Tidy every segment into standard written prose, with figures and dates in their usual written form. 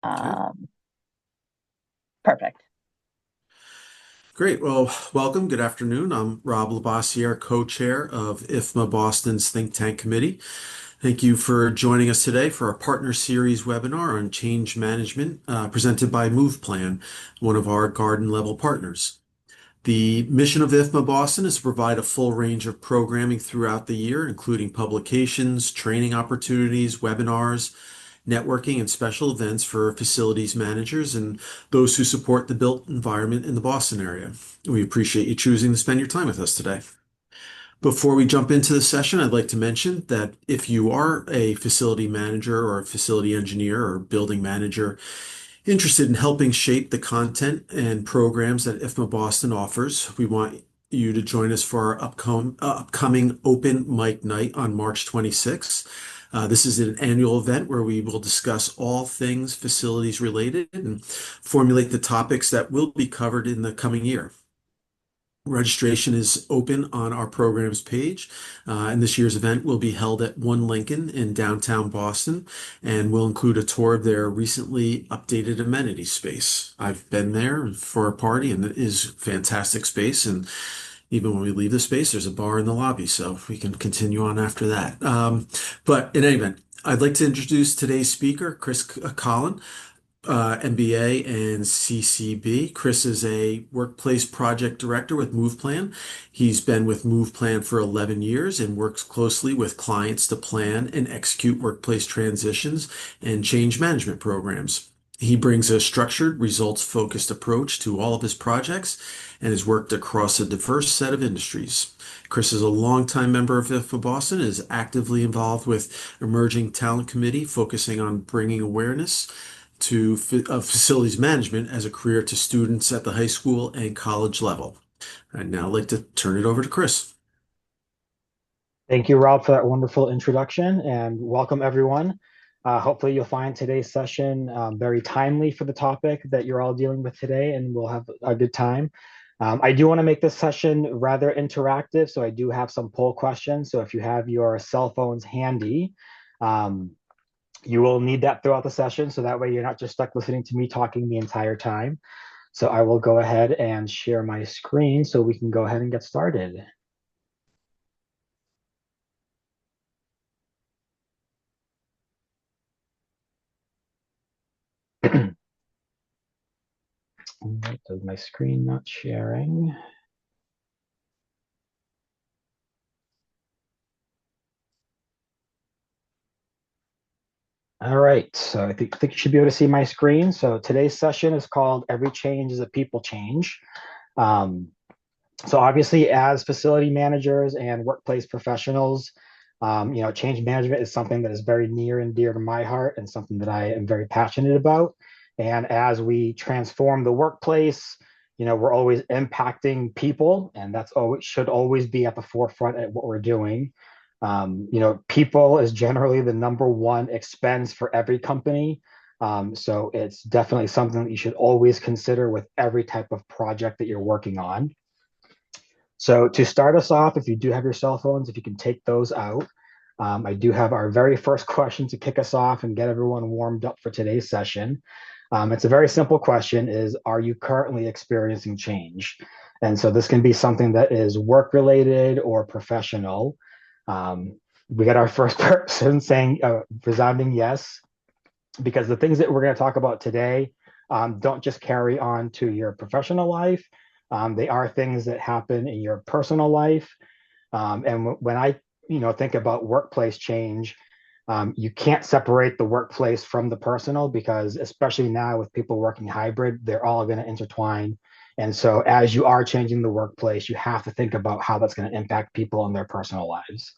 Okay, Um, Perfect. great. Well, welcome. Good afternoon. I'm Rob Labossiere, co-chair of IFMA Boston's Think Tank Committee. Thank you for joining us today for our partner series webinar on change management presented by Move Plan, one of our garden level partners. The mission of IFMA Boston is to provide a full range of programming throughout the year, including publications, training opportunities, webinars, networking, and special events for facilities managers and those who support the built environment in the Boston area. We appreciate you choosing to spend your time with us today. Before we jump into the session, I'd like to mention that if you are a facility manager or a facility engineer or building manager interested in helping shape the content and programs that IFMA Boston offers, we want you to join us for our upcoming open mic night on March 26th. This is an annual event where we will discuss all things facilities related and formulate the topics that will be covered in the coming year. Registration is open on our programs page, and this year's event will be held at One Lincoln in downtown Boston and will include a tour of their recently updated amenity space. I've been there for a party, and it is fantastic space. And even when we leave the space, there's a bar in the lobby, so we can continue on after that. But in any event, I'd like to introduce today's speaker, Chris Collin. MBA and CCB. Chris is a workplace project director with MovePlan. He's been with MovePlan for 11 years and works closely with clients to plan and execute workplace transitions and change management programs. He brings a structured, results-focused approach to all of his projects and has worked across a diverse set of industries. Chris is a longtime member of IFA Boston, is actively involved with Emerging Talent Committee, focusing on bringing awareness of facilities management as a career to students at the high school and college level. I'd now like to turn it over to Chris. Thank you, Rob, for that wonderful introduction, and welcome everyone. Hopefully you'll find today's session very timely for the topic that you're all dealing with today, and we'll have a good time. I do want to make this session rather interactive, so I do have some poll questions. So if you have your cell phones handy, um, you will need that throughout the session, so that way you're not just stuck listening to me talking the entire time. So I will go ahead and share my screen so we can go ahead and get started. Does my screen not sharing? All right, so I think you should be able to see my screen. So today's session is called Every Change is a People Change. Um, so obviously, as facility managers and workplace professionals, change management is something that is very near and dear to my heart and something that I am very passionate about. And as we transform the workplace, we're always impacting people, and that's always should always be at the forefront at what we're doing. People is generally the number one expense for every company. So it's definitely something that you should always consider with every type of project that you're working on. So to start us off, if you do have your cell phones, if you can take those out, I do have our very first question to kick us off and get everyone warmed up for today's session. It's a very simple question is, are you currently experiencing change? And so this can be something that is work related or professional. We got our first person saying resounding yes, because the things that we're going to talk about today don't just carry on to your professional life. They are things that happen in your personal life. And when I, think about workplace change, you can't separate the workplace from the personal because, especially now with people working hybrid, they're all going to intertwine. And so, as you are changing the workplace, you have to think about how that's going to impact people in their personal lives.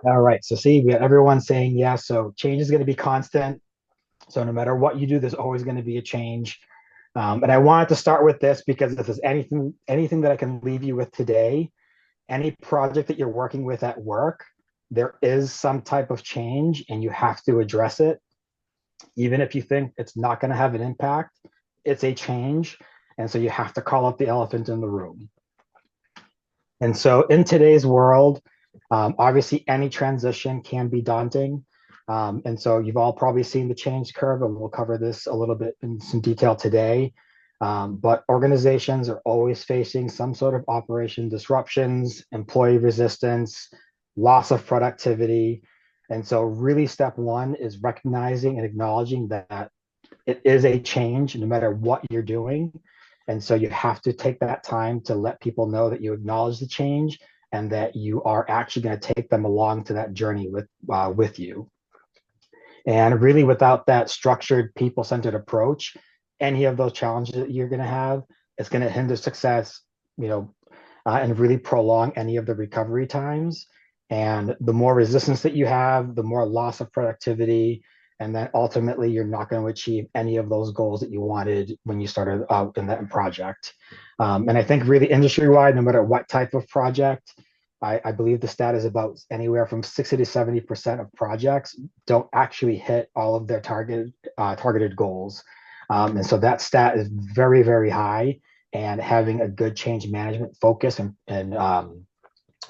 All right. So, see, we got everyone saying yes. So, change is going to be constant. So, no matter what you do, there's always going to be a change. And I wanted to start with this because if there's anything that I can leave you with today, any project that you're working with at work, there is some type of change and you have to address it. Even if you think it's not going to have an impact, it's a change. And so you have to call up the elephant in the room. And so in today's world, Obviously, any transition can be daunting. And so you've all probably seen the change curve, and we'll cover this a little bit in some detail today. But organizations are always facing some sort of operation disruptions, employee resistance, loss of productivity. And so, really, step one is recognizing and acknowledging that it is a change no matter what you're doing. And so, you have to take that time to let people know that you acknowledge the change and that you are actually going to take them along to that journey with you. And really, without that structured, people-centered approach, any of those challenges that you're going to have, it's going to hinder success, you know, and really prolong any of the recovery times. And the more resistance that you have, the more loss of productivity, and then ultimately you're not going to achieve any of those goals that you wanted when you started out in that project. And I think really industry-wide, no matter what type of project, I believe the stat is about anywhere from 60 to 70% of projects don't actually hit all of their targeted goals. And so that stat is very, very high. And having a good change management focus and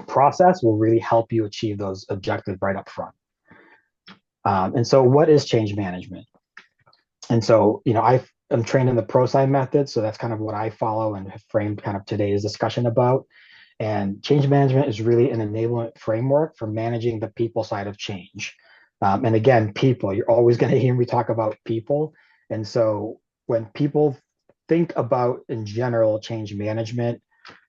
process will really help you achieve those objectives right up front. And so what is change management? And so, I'm trained in the ProSci method, so that's kind of what I follow and have framed kind of today's discussion about. And change management is really an enablement framework for managing the people side of change. And again, people, you're always going to hear me talk about people. And so when people think about, in general, change management,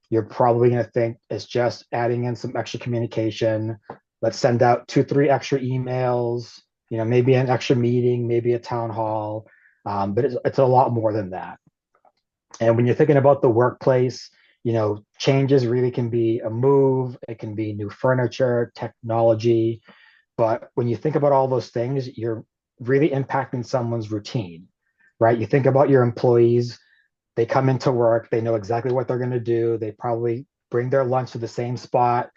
you're probably going to think it's just adding in some extra communication. Let's send out 2, 3 extra emails, maybe an extra meeting, maybe a town hall. But it's a lot more than that. And when you're thinking about the workplace, changes really can be a move, it can be new furniture, technology. But when you think about all those things, you're really impacting someone's routine, right? You think about your employees, they come into work, they know exactly what they're going to do. They probably bring their lunch to the same spot,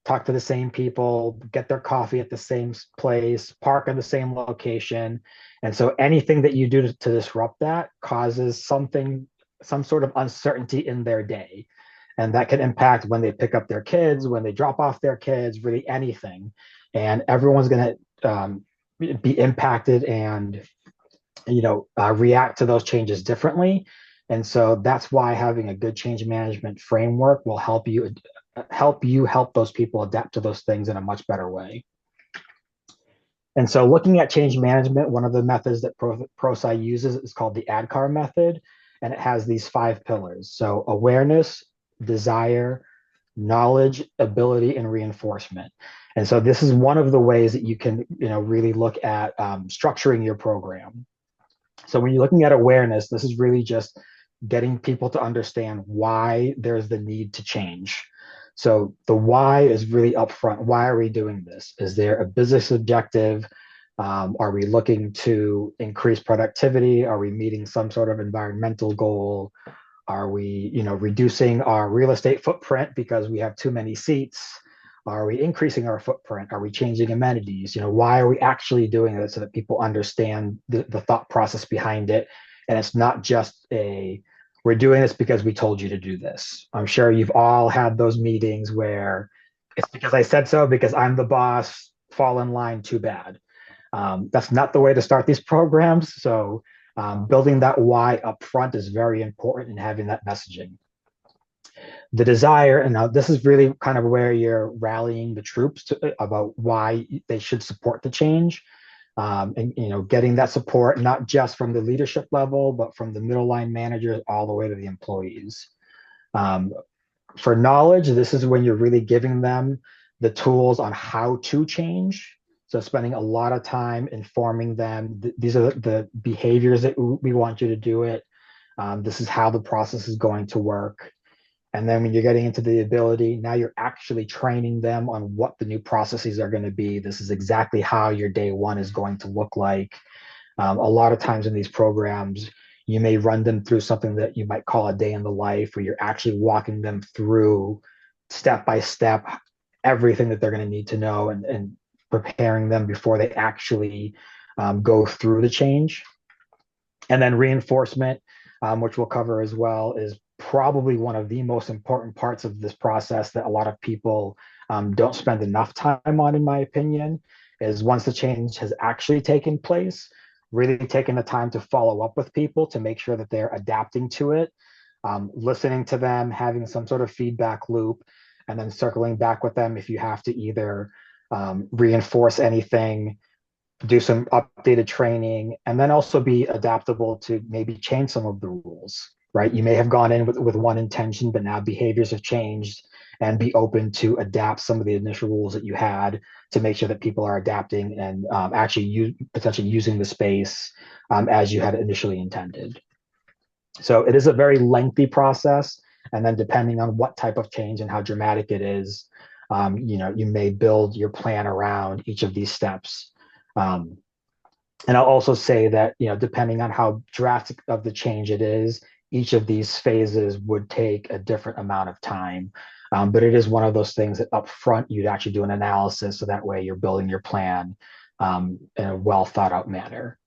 talk to the same people, get their coffee at the same place, park in the same location. And so anything that you do to disrupt that causes some sort of uncertainty in their day. And that can impact when they pick up their kids, when they drop off their kids, really anything. And everyone's going to be impacted and, react to those changes differently. And so that's why having a good change management framework will help those people adapt to those things in a much better way. And so looking at change management, one of the methods that ProSci uses is called the ADKAR method. And it has these 5 pillars. So awareness, desire, knowledge, ability, and reinforcement. And so this is one of the ways that you can, really look at structuring your program. So when you're looking at awareness, this is really just getting people to understand why there's the need to change. So the why is really upfront. Why are we doing this? Is there a business objective? Are we looking to increase productivity? Are we meeting some sort of environmental goal? Are we, reducing our real estate footprint because we have too many seats? Are we increasing our footprint? Are we changing amenities? Why are we actually doing it so that people understand the thought process behind it? And it's not just we're doing this because we told you to do this. I'm sure you've all had those meetings where it's because I said so, because I'm the boss, fall in line, too bad. That's not the way to start these programs. So building that why up front is very important in having that messaging. The desire, and now this is really kind of where you're rallying the troops about why they should support the change. And getting that support not just from the leadership level, but from the middle line managers all the way to the employees. For knowledge, this is when you're really giving them the tools on how to change. So spending a lot of time informing them, these are the behaviors that we want you to do it. This is how the process is going to work. And then when you're getting into the ability, now you're actually training them on what the new processes are going to be. This is exactly how your day one is going to look like. A lot of times in these programs, you may run them through something that you might call a day in the life, where you're actually walking them through step by step everything that they're going to need to know and preparing them before they actually go through the change. And then reinforcement, which we'll cover as well, is probably one of the most important parts of this process that a lot of people don't spend enough time on, in my opinion, is once the change has actually taken place, really taking the time to follow up with people to make sure that they're adapting to it, listening to them, having some sort of feedback loop, and then circling back with them if you have to either reinforce anything, do some updated training, and then also be adaptable to maybe change some of the rules, right? You may have gone in with one intention, but now behaviors have changed, and be open to adapt some of the initial rules that you had to make sure that people are adapting and actually potentially using the space as you had initially intended. So it is a very lengthy process. And then depending on what type of change and how dramatic it is, you may build your plan around each of these steps. Um, and I'll also say that, depending on how drastic of the change it is, each of these phases would take a different amount of time. But it is one of those things that up front, you'd actually do an analysis. So that way you're building your plan in a well thought out manner.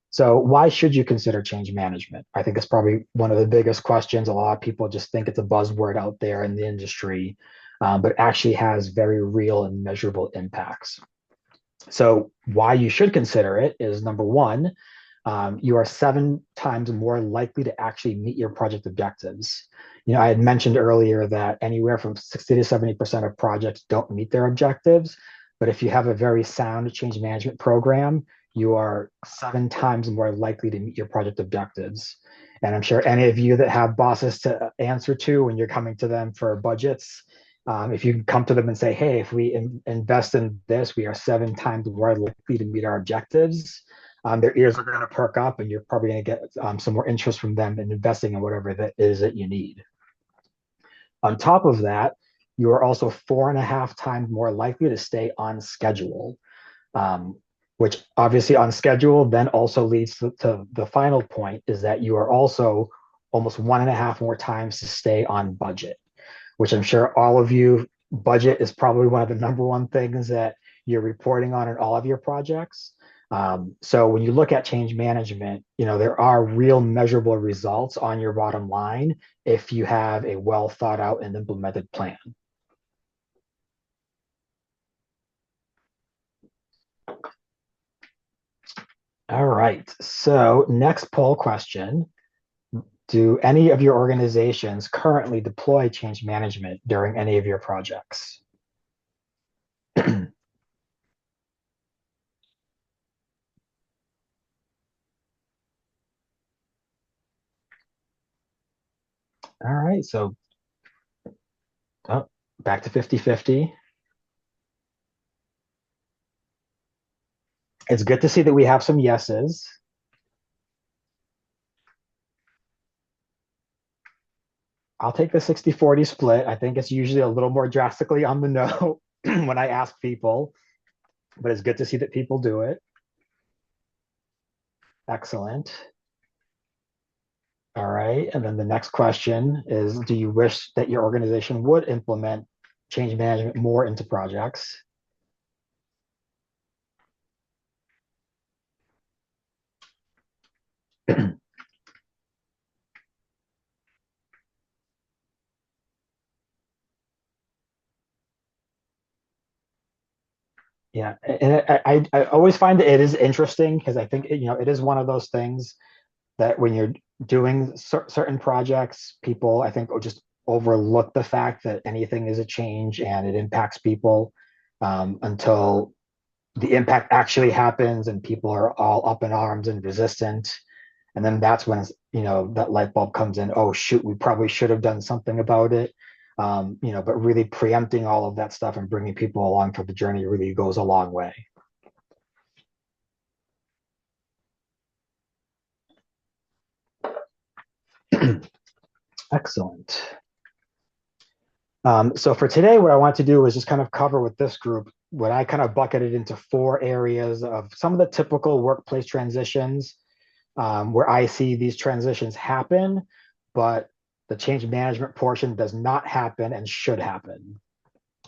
So why should you consider change management? I think it's probably one of the biggest questions. A lot of people just think it's a buzzword out there in the industry, but actually has very real and measurable impacts. So why you should consider it is, number one, you are 7 times more likely to actually meet your project objectives. I had mentioned earlier that anywhere from 60 to 70% of projects don't meet their objectives. But if you have a very sound change management program, you are 7 times more likely to meet your project objectives. And I'm sure any of you that have bosses to answer to when you're coming to them for budgets, if you come to them and say, hey, if we invest in this, we are 7 times more likely to meet our objectives, their ears are going to perk up, and you're probably going to get some more interest from them in investing in whatever that is that you need. On top of that, you are also 4.5 times more likely to stay on schedule, which obviously on schedule then also leads to the final point, is that you are also almost 1.5 more times to stay on budget, which I'm sure all of you, budget is probably one of the number one things that you're reporting on in all of your projects. So when you look at change management, there are real measurable results on your bottom line if you have a well thought out and implemented plan. All right, so next poll question. Do any of your organizations currently deploy change management during any of your projects? All right, so back to 50-50. It's good to see that we have some yeses. I'll take the 60-40 split. I think it's usually a little more drastically on the no when I ask people, but it's good to see that people do it. Excellent. All right, and then the next question is, do you wish that your organization would implement change management more into projects? Yeah, and I always find that it is interesting because I think it is one of those things that when you're doing certain projects, people I think just overlook the fact that anything is a change and it impacts people until the impact actually happens and people are all up in arms and resistant. And then that's when that light bulb comes in. Oh shoot, we probably should have done something about it. But really preempting all of that stuff and bringing people along for the journey really goes a long way. Excellent. So for today, what I want to do is just kind of cover with this group what I kind of bucketed into 4 areas of some of the typical workplace transitions where I see these transitions happen, but the change management portion does not happen and should happen.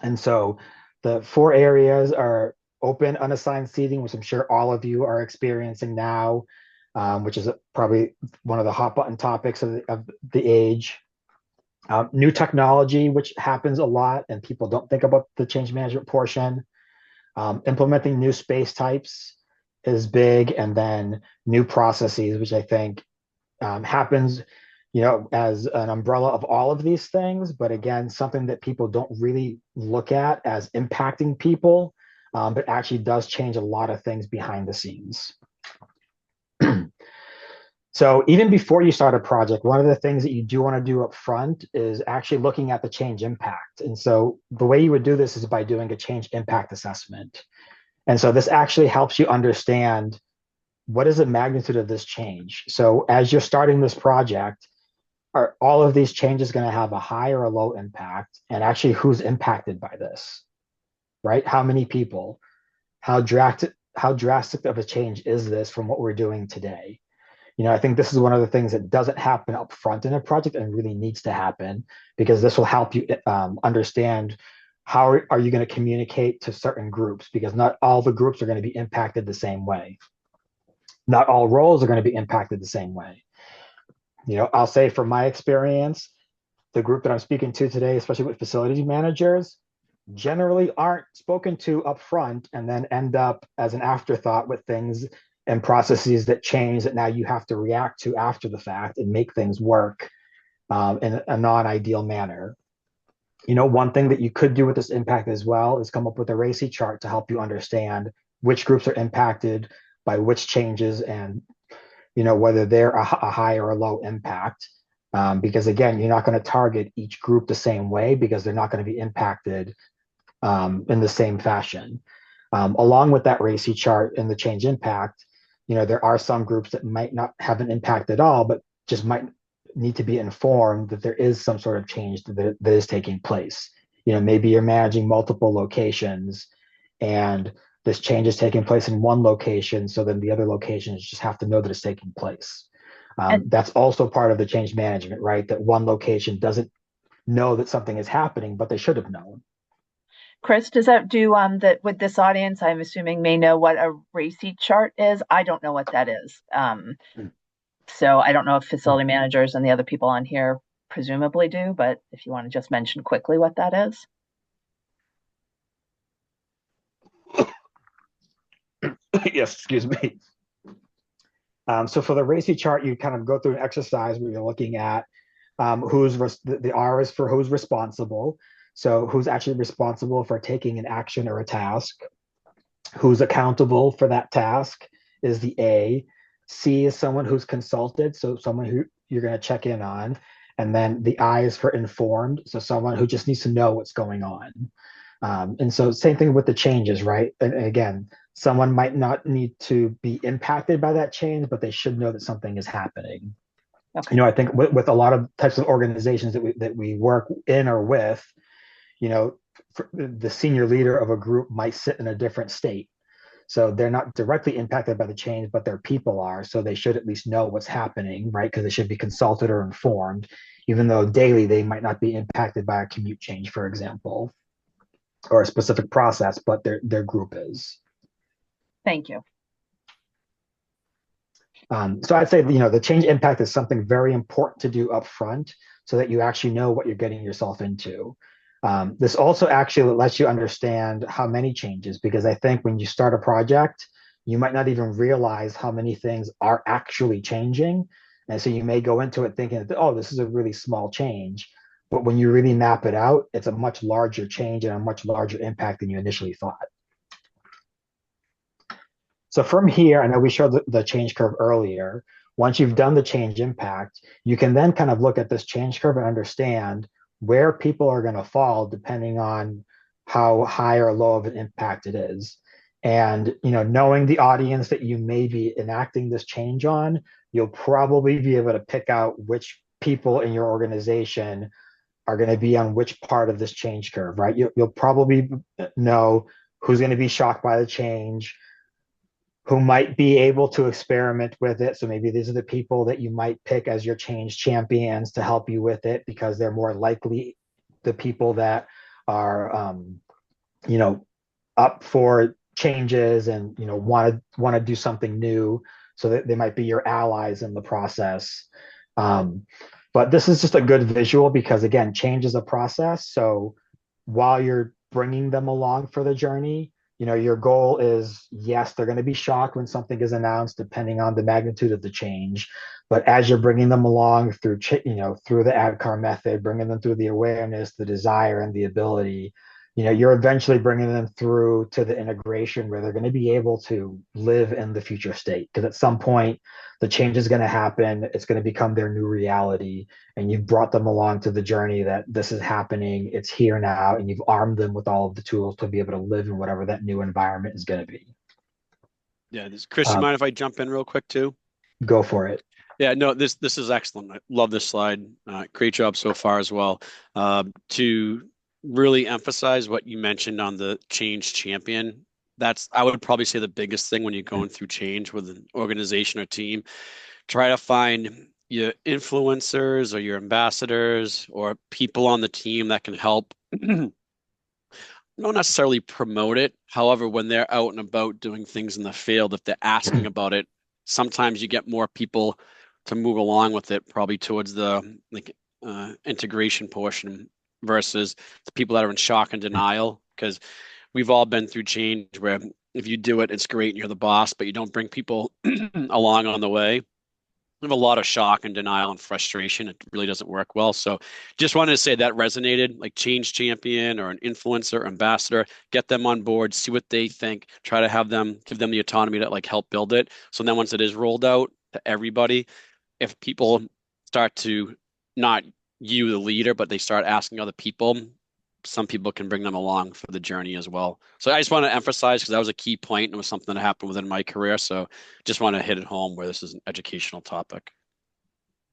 And so the 4 areas are open unassigned seating, which I'm sure all of you are experiencing now, which is probably one of the hot button topics of the age. New technology, which happens a lot and people don't think about the change management portion. Implementing new space types is big, and then new processes, which I think happens, as an umbrella of all of these things. But again, something that people don't really look at as impacting people, but actually does change a lot of things behind the scenes. So even before you start a project, one of the things that you do want to do up front is actually looking at the change impact. And so the way you would do this is by doing a change impact assessment. And so this actually helps you understand what is the magnitude of this change. So as you're starting this project, are all of these changes going to have a high or a low impact? And actually, who's impacted by this, right? How many people? How drastic of a change is this from what we're doing today? I think this is one of the things that doesn't happen up front in a project and really needs to happen, because this will help you understand how are you going to communicate to certain groups, because not all the groups are going to be impacted the same way. Not all roles are going to be impacted the same way. I'll say from my experience, the group that I'm speaking to today, especially with facilities managers, generally aren't spoken to up front and then end up as an afterthought with things and processes that change that now you have to react to after the fact and make things work in a non-ideal manner. One thing that you could do with this impact as well is come up with a RACI chart to help you understand which groups are impacted by which changes, and whether they're a high or a low impact. Because again, you're not going to target each group the same way, because they're not going to be impacted in the same fashion. Along with that RACI chart and the change impact, there are some groups that might not have an impact at all, but just might need to be informed that there is some sort of change that is taking place. Maybe you're managing multiple locations and this change is taking place in one location, so then the other locations just have to know that it's taking place. And That's also part of the change management, right? That one location doesn't know that something is happening, but they should have known. Chris, does that do that with this audience? I'm assuming may know what a RACI chart is. I don't know what that is. So I don't know if facility managers and the other people on here presumably do, but if you want to just mention quickly what that is. Yes, excuse me. So for the RACI chart, you kind of go through an exercise where you're looking at the R is for who's responsible. So who's actually responsible for taking an action or a task? Who's accountable for that task is the A. C is someone who's consulted, so someone who you're going to check in on. And then the I is for informed, so someone who just needs to know what's going on. And so same thing with the changes, right? And again, someone might not need to be impacted by that change, but they should know that something is happening. Okay. I think with a lot of types of organizations that we work in or with, the senior leader of a group might sit in a different state. So they're not directly impacted by the change, but their people are. So they should at least know what's happening, right? Because they should be consulted or informed, even though daily they might not be impacted by a commute change, for example, or a specific process, but their group is. Thank you. So I'd say, the change impact is something very important to do up front so that you actually know what you're getting yourself into. This also actually lets you understand how many changes, because I think when you start a project, you might not even realize how many things are actually changing. And so you may go into it thinking, oh, this is a really small change. But when you really map it out, it's a much larger change and a much larger impact than you initially thought. So from here, I know we showed the change curve earlier. Once you've done the change impact, you can then kind of look at this change curve and understand where people are going to fall depending on how high or low of an impact it is. And knowing the audience that you may be enacting this change on, you'll probably be able to pick out which people in your organization are going to be on which part of this change curve, right? You'll probably know who's going to be shocked by the change, who might be able to experiment with it. So maybe these are the people that you might pick as your change champions to help you with it, because they're more likely the people that are, up for changes and, want to do something new. So that they might be your allies in the process. But this is just a good visual because, again, change is a process. So while you're bringing them along for the journey, your goal is, yes, they're going to be shocked when something is announced, depending on the magnitude of the change. But as you're bringing them along through, through the ADKAR method, bringing them through the awareness, the desire, and the ability, you're eventually bringing them through to the integration where they're going to be able to live in the future state. Because at some point, the change is going to happen. It's going to become their new reality. And you've brought them along to the journey that this is happening. It's here now. And you've armed them with all of the tools to be able to live in whatever that new environment is going to be. Yeah, Chris, you mind if I jump in real quick too? Go for it. Yeah, no, this is excellent. I love this slide. Great job so far as well. To really emphasize what you mentioned on the change champion, that's, I would probably say, the biggest thing when you're going through change with an organization or team. Try to find your influencers or your ambassadors or people on the team that can help not necessarily promote it. However, when they're out and about doing things in the field, if they're asking about it, sometimes you get more people to move along with it, probably towards the integration portion versus the people that are in shock and denial. Because we've all been through change where if you do it, it's great and you're the boss, but you don't bring people along on the way. We have a lot of shock and denial and frustration. It really doesn't work well. So just wanted to say that resonated, like change champion or an influencer, ambassador, get them on board, see what they think, try to have them, give them the autonomy to like help build it. So then once it is rolled out to everybody, if people start to, not you, the leader, but they start asking other people, some people can bring them along for the journey as well. So I just want to emphasize, because that was a key point and it was something that happened within my career. So just want to hit it home where this is an educational topic.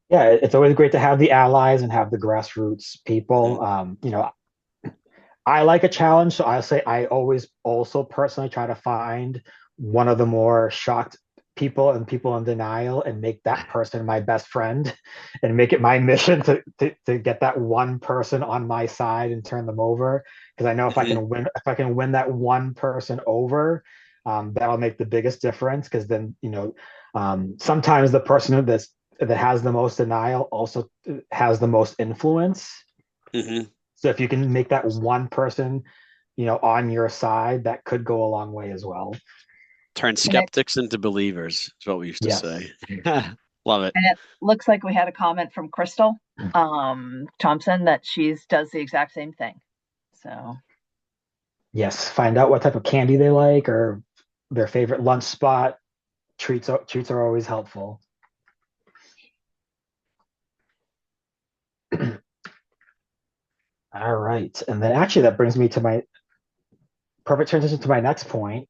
Yeah, it's always great to have the allies and have the grassroots people. I like a challenge, so I say I always also personally try to find one of the more shocked people and people in denial and make that person my best friend and make it my mission to get that one person on my side and turn them over. Because I know if I can win that one person over, that'll make the biggest difference. Because then, sometimes the person that has the most denial also has the most influence. Mm-hmm. So if you can make that one person, on your side, that could go a long way as well. Turn skeptics into believers is what we used to say. Love it. And it looks like we had a comment from Crystal Thompson that she does the exact same thing. So yes, find out what type of candy they like or their favorite lunch spot. Treats are always helpful. All right. And then actually that brings me to my perfect transition to my next point.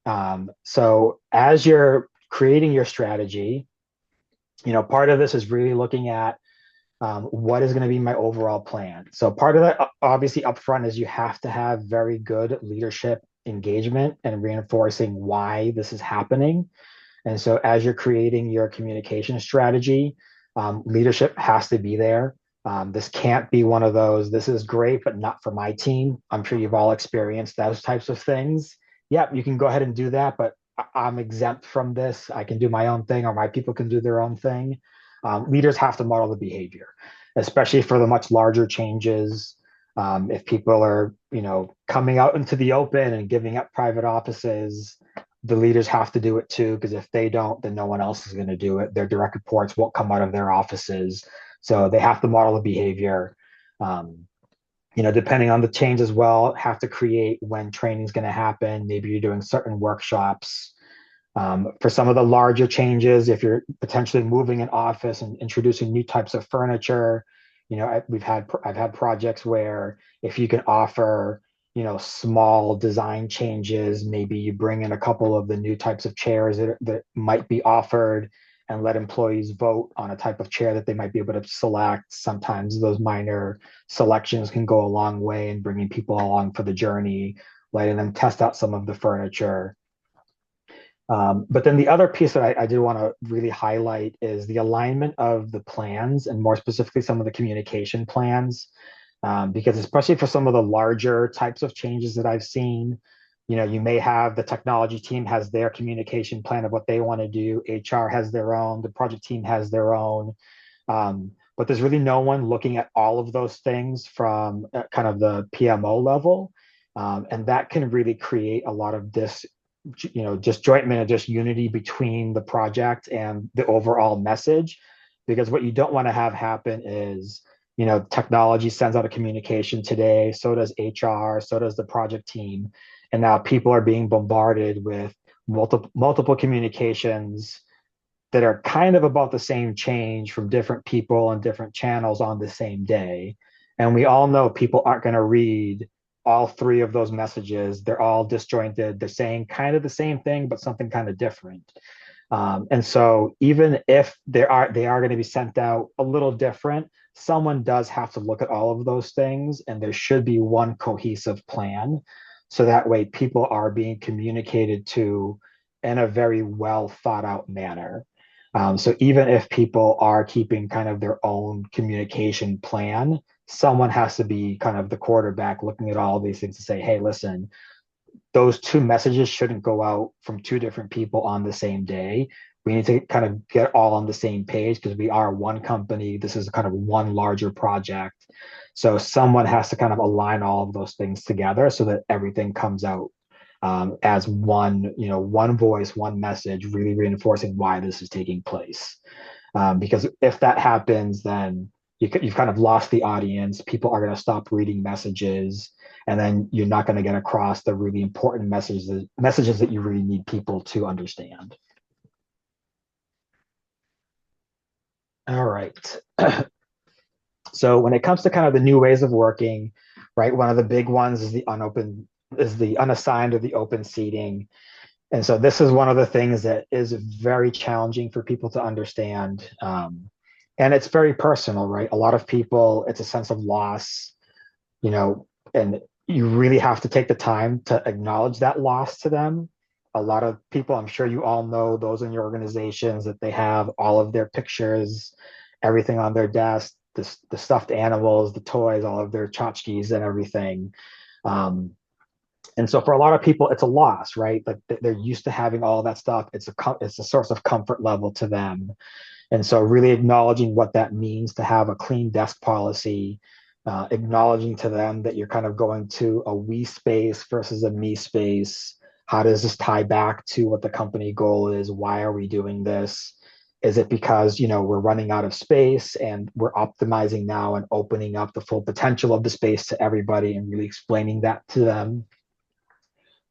So as you're creating your strategy, part of this is really looking at what is going to be my overall plan. So part of that, obviously, upfront is you have to have very good leadership engagement and reinforcing why this is happening. And so as you're creating your communication strategy, leadership has to be there. This can't be one of those, this is great, but not for my team. I'm sure you've all experienced those types of things. Yeah, you can go ahead and do that, but I'm exempt from this. I can do my own thing, or my people can do their own thing. Leaders have to model the behavior, especially for the much larger changes. If people are, coming out into the open and giving up private offices, the leaders have to do it too, because if they don't, then no one else is going to do it. Their direct reports won't come out of their offices. So they have to model the behavior. Depending on the change as well, have to create when training is going to happen. Maybe you're doing certain workshops. For some of the larger changes, if you're potentially moving an office and introducing new types of furniture, I've had projects where if you can offer, small design changes, maybe you bring in a couple of the new types of chairs that might be offered and let employees vote on a type of chair that they might be able to select. Sometimes those minor selections can go a long way in bringing people along for the journey, letting them test out some of the furniture. But then the other piece that I did want to really highlight is the alignment of the plans, and more specifically some of the communication plans, because especially for some of the larger types of changes that I've seen, you may have the technology team has their communication plan of what they want to do. HR has their own, the project team has their own. But but there's really no one looking at all of those things from kind of the PMO level. And that can really create a lot of disjointment and disunity between the project and the overall message. Because what you don't want to have happen is, technology sends out a communication today, so does HR, so does the project team. And now people are being bombarded with multiple communications that are kind of about the same change from different people and different channels on the same day. And we all know people aren't going to read all three of those messages. They're all disjointed. They're saying kind of the same thing, but something kind of different. And so even if they are going to be sent out a little different, someone does have to look at all of those things, and there should be one cohesive plan. So that way people are being communicated to in a very well thought out manner. So even if people are keeping kind of their own communication plan, someone has to be kind of the quarterback looking at all of these things to say, hey, listen, those two messages shouldn't go out from two different people on the same day. We need to kind of get all on the same page because we are one company. This is kind of one larger project. So someone has to kind of align all of those things together so that everything comes out as one voice, one message, really reinforcing why this is taking place. Because if that happens, then you've kind of lost the audience. People are going to stop reading messages, and then you're not going to get across the really important messages that you really need people to understand. All right. So when it comes to kind of the new ways of working, right, one of the big ones is the unassigned or the open seating. And so this is one of the things that is very challenging for people to understand. And it's very personal, right? A lot of people, it's a sense of loss, and you really have to take the time to acknowledge that loss to them. A lot of people, I'm sure you all know those in your organizations, that they have all of their pictures, everything on their desk, the stuffed animals, the toys, all of their tchotchkes and everything. And so for a lot of people, it's a loss, right? Like they're used to having all that stuff. It's a source of comfort level to them. And so really acknowledging what that means to have a clean desk policy, acknowledging to them that you're kind of going to a we space versus a me space. How does this tie back to what the company goal is? Why are we doing this? Is it because, we're running out of space and we're optimizing now and opening up the full potential of the space to everybody and really explaining that to them?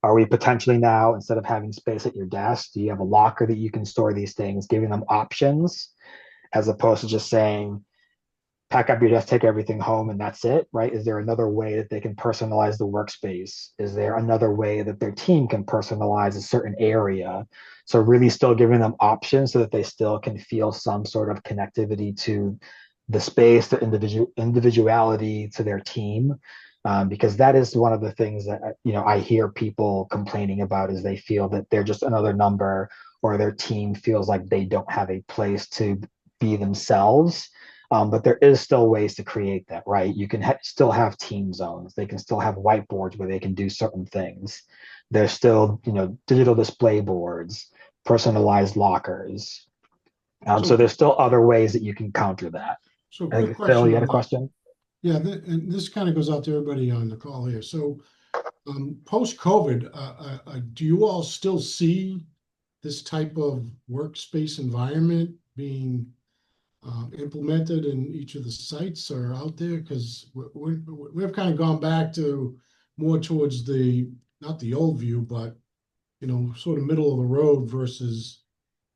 Are we potentially now, instead of having space at your desk, do you have a locker that you can store these things, giving them options as opposed to just saying, pack up your desk, take everything home, and that's it, right? Is there another way that they can personalize the workspace? Is there another way that their team can personalize a certain area? So really still giving them options so that they still can feel some sort of connectivity to the space, the individuality to their team. Because that is one of the things that I hear people complaining about, is they feel that they're just another number, or their team feels like they don't have a place to be themselves. But there is still ways to create that, right? You can still have team zones. They can still have whiteboards where they can do certain things. There's still, digital display boards, personalized lockers. So there's still other ways that you can counter that. So I quick think, Phil, question you had on a that. question? Yeah, and this kind of goes out to everybody on the call here. So post-COVID, do you all still see this type of workspace environment being implemented in each of the sites or out there? Because we've kind of gone back to more towards not the old view, but sort of middle of the road versus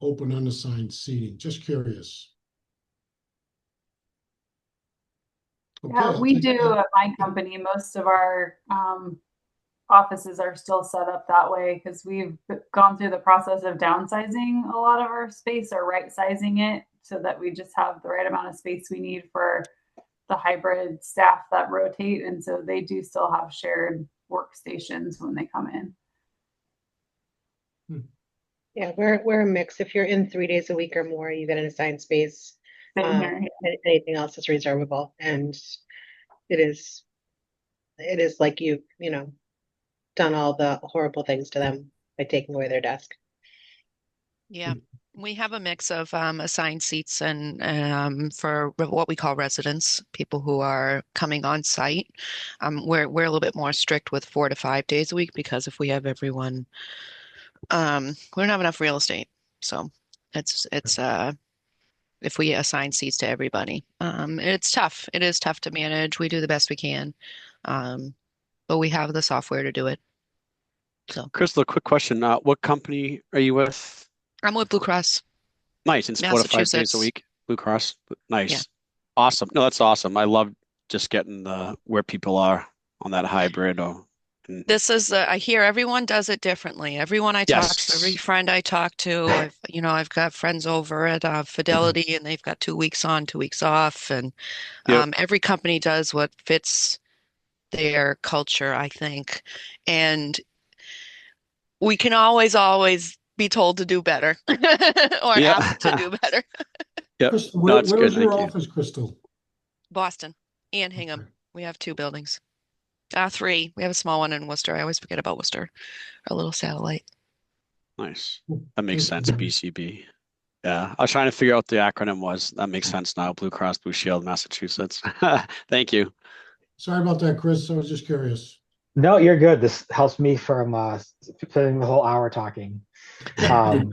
open unassigned seating. Just curious. Okay, Yeah, we do at my company. Most of our offices are still set up that way because we've gone through the process of downsizing a lot of our space, or right sizing it so that we just have the right amount of space we need for the hybrid staff that rotate. And so they do still have shared workstations when they come in. Yeah, we're a mix. If you're in 3 days a week or more, you get an assigned space. Same here. Anything else is reservable, and it is like you've done all the horrible things to them by taking away their desk. Yeah. We have a mix of assigned seats and for what we call residents, people who are coming on site. We're a little bit more strict with 4 to 5 days a week because if we have everyone, we don't have enough real estate. So it's if we assign seats to everybody, it's tough. It is tough to manage. We do the best we can, um, but we have the software to do it. So Crystal, a quick question. What company are you with? I'm with Blue Cross, Nice. It's 4 to 5 days a Massachusetts. week. Blue Cross. Yeah. Nice. Awesome. No, that's awesome. I love just getting the where people are on that hybrid or This is I hear everyone does it differently. Everyone I talk to, every yes. friend I talk to, I've got friends over at Fidelity and they've got 2 weeks on, 2 weeks off, and Yep. every company does what fits their culture, I think. And we can always be told to do better or asked to Yeah. do better. Yep. Crystal, No, it's where good. is your Thank you. office, Crystal? Boston and Hingham. We have 2 buildings. Three. We have a small one in Worcester. I always forget about Worcester, our little satellite. Nice. Cool. That makes Thank sense. you. BCB. Yeah. I was trying to figure out what the acronym was. That makes sense now. Blue Cross Blue Shield, Massachusetts. Thank you. Sorry about that, Chris. I was just curious. No, you're good. This helps me from spending the whole hour talking. Um,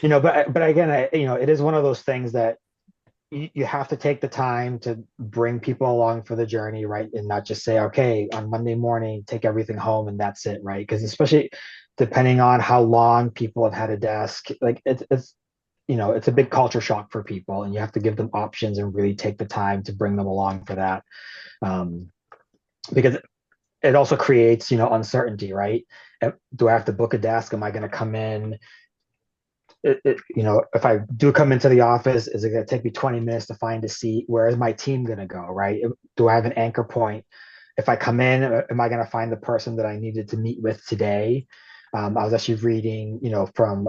but again, it is one of those things that you have to take the time to bring people along for the journey, right? And not just say, okay, on Monday morning, take everything home and that's it, right? Because especially depending on how long people have had a desk, like it's a big culture shock for people, and you have to give them options and really take the time to bring them along for that. Um, because it also creates, uncertainty, right? Do I have to book a desk? Am I going to come in? If I do come into the office, is it going to take me 20 minutes to find a seat? Where is my team going to go, right? Do I have an anchor point? If I come in, am I going to find the person that I needed to meet with today? I was actually reading, from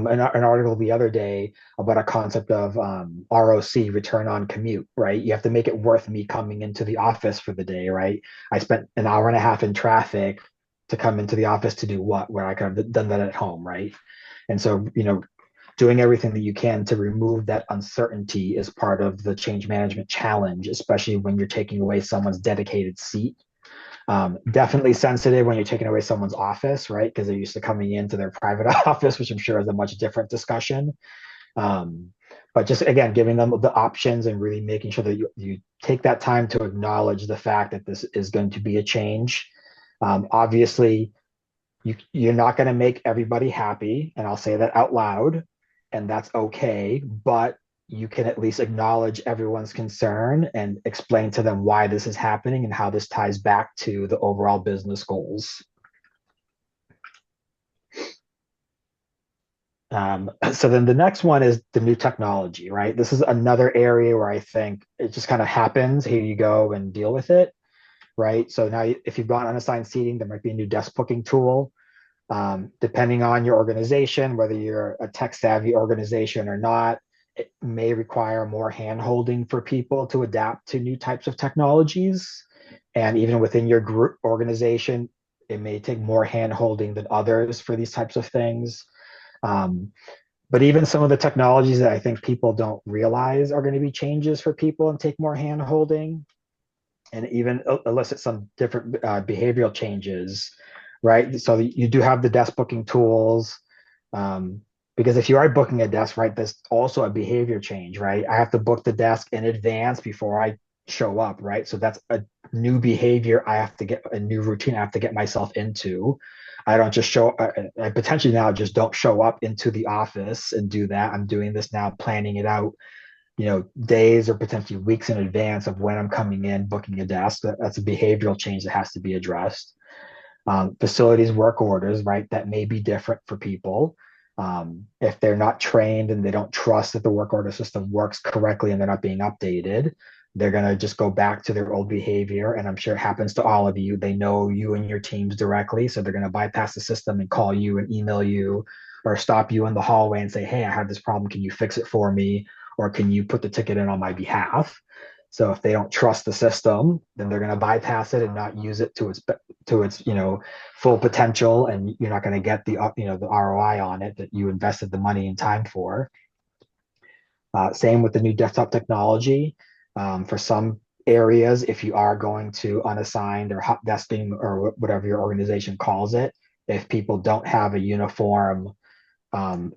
an article the other day about a concept of ROC, return on commute, right? You have to make it worth me coming into the office for the day, right? I spent an hour and a half in traffic to come into the office to do what, where I could have done that at home, right? And so, doing everything that you can to remove that uncertainty is part of the change management challenge, especially when you're taking away someone's dedicated seat. Definitely sensitive when you're taking away someone's office, right? Because they're used to coming into their private office, which I'm sure is a much different discussion. But just again, giving them the options and really making sure that you take that time to acknowledge the fact that this is going to be a change. Obviously, you're not going to make everybody happy, and I'll say that out loud, and that's okay. But you can at least acknowledge everyone's concern and explain to them why this is happening and how this ties back to the overall business goals. So then the next one is the new technology, right? This is another area where I think it just kind of happens. Here you go and deal with it, right? So now if you've got unassigned seating, there might be a new desk booking tool. Depending on your organization, whether you're a tech savvy organization or not, it may require more hand holding for people to adapt to new types of technologies. And even within your group organization, it may take more hand holding than others for these types of things. But even some of the technologies that I think people don't realize are going to be changes for people and take more hand holding and even elicit some different behavioral changes, right? So you do have the desk booking tools. Because if you are booking a desk, right, there's also a behavior change, right? I have to book the desk in advance before I show up, right? So that's a new behavior. I have to get a new routine I have to get myself into. I don't just I potentially now just don't show up into the office and do that. I'm doing this now, planning it out, days or potentially weeks in advance of when I'm coming in, booking a desk. That's a behavioral change that has to be addressed. Facilities work orders, right? That may be different for people. If they're not trained and they don't trust that the work order system works correctly and they're not being updated, they're going to just go back to their old behavior. And I'm sure it happens to all of you. They know you and your teams directly. So they're going to bypass the system and call you and email you or stop you in the hallway and say, hey, I have this problem. Can you fix it for me? Or can you put the ticket in on my behalf? So if they don't trust the system, then they're going to bypass it and not use it to its full potential, and you're not going to get the the ROI on it that you invested the money and time for. Same with the new desktop technology. For some areas, if you are going to unassigned or hot desking or whatever your organization calls it, if people don't have a uniform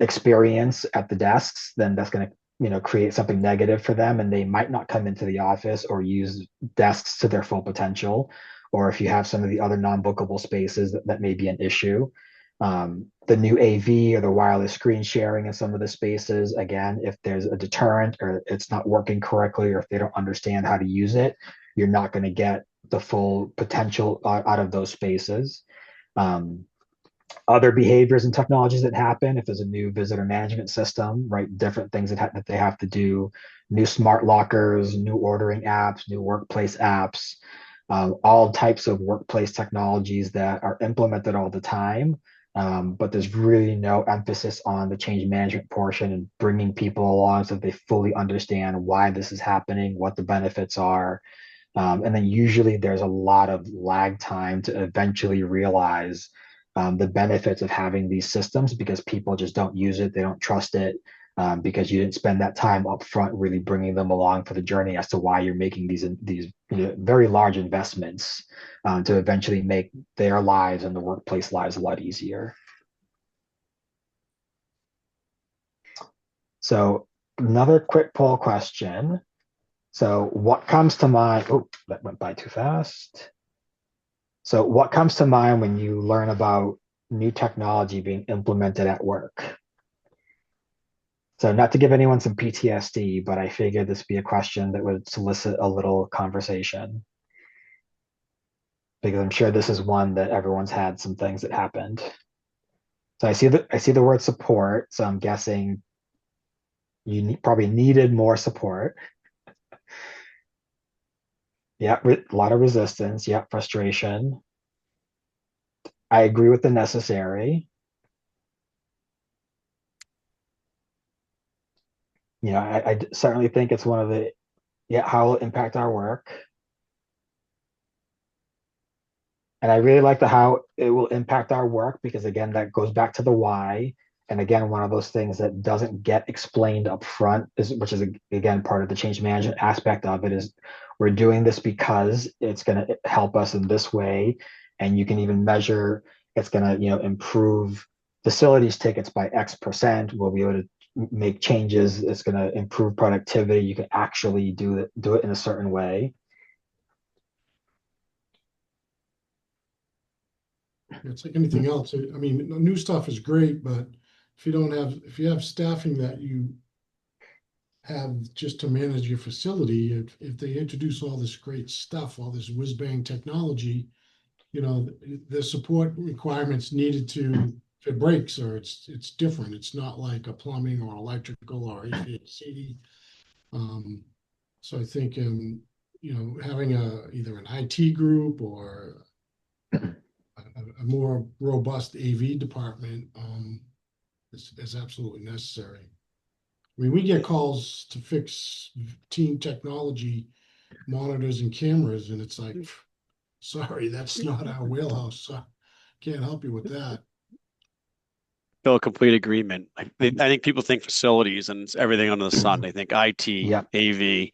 experience at the desks, then that's going to create something negative for them, and they might not come into the office or use desks to their full potential. Or if you have some of the other non-bookable spaces, that may be an issue. The new AV or the wireless screen sharing in some of the spaces, again, if there's a deterrent or it's not working correctly, or if they don't understand how to use it, you're not going to get the full potential out of those spaces. Other behaviors and technologies that happen, if there's a new visitor management system, right? Different things that they have to do, new smart lockers, new ordering apps, new workplace apps, all types of workplace technologies that are implemented all the time. But there's really no emphasis on the change management portion and bringing people along so that they fully understand why this is happening, what the benefits are. And then usually there's a lot of lag time to eventually realize the benefits of having these systems, because people just don't use it, they don't trust it, because you didn't spend that time up front really bringing them along for the journey as to why you're making these very large investments to eventually make their lives and the workplace lives a lot easier. So another quick poll question. So what comes to mind? Oh, that went by too fast. So what comes to mind when you learn about new technology being implemented at work? So not to give anyone some PTSD, but I figured this would be a question that would solicit a little conversation, because I'm sure this is one that everyone's had some things that happened. So I see the word support, so I'm guessing you probably needed more support. Yeah, a lot of resistance. Yeah, frustration. I agree with the necessary. I certainly think it's one of the, how it'll impact our work. And I really like the how it will impact our work, because again, that goes back to the why. And again, one of those things that doesn't get explained up front, which is again part of the change management aspect of it, is we're doing this because it's going to help us in this way. And you can even measure it's going to improve facilities tickets by X%. We'll be able to make changes. It's going to improve productivity. You can actually do it in a certain way. It's like anything else. I mean, new stuff is great, but if you have staffing that you have just to manage your facility, if they introduce all this great stuff, all this whiz bang technology, the support requirements needed to, if it breaks or it's different. It's not like a plumbing or electrical or HVAC. So I think having either an IT group or a more robust AV department is absolutely necessary. I mean, we get calls to fix team technology monitors and cameras, and it's like, sorry, that's not our wheelhouse. So can't help you with that. Feel a complete agreement. I think people think facilities and it's everything under the sun. They think IT, Yep. AV,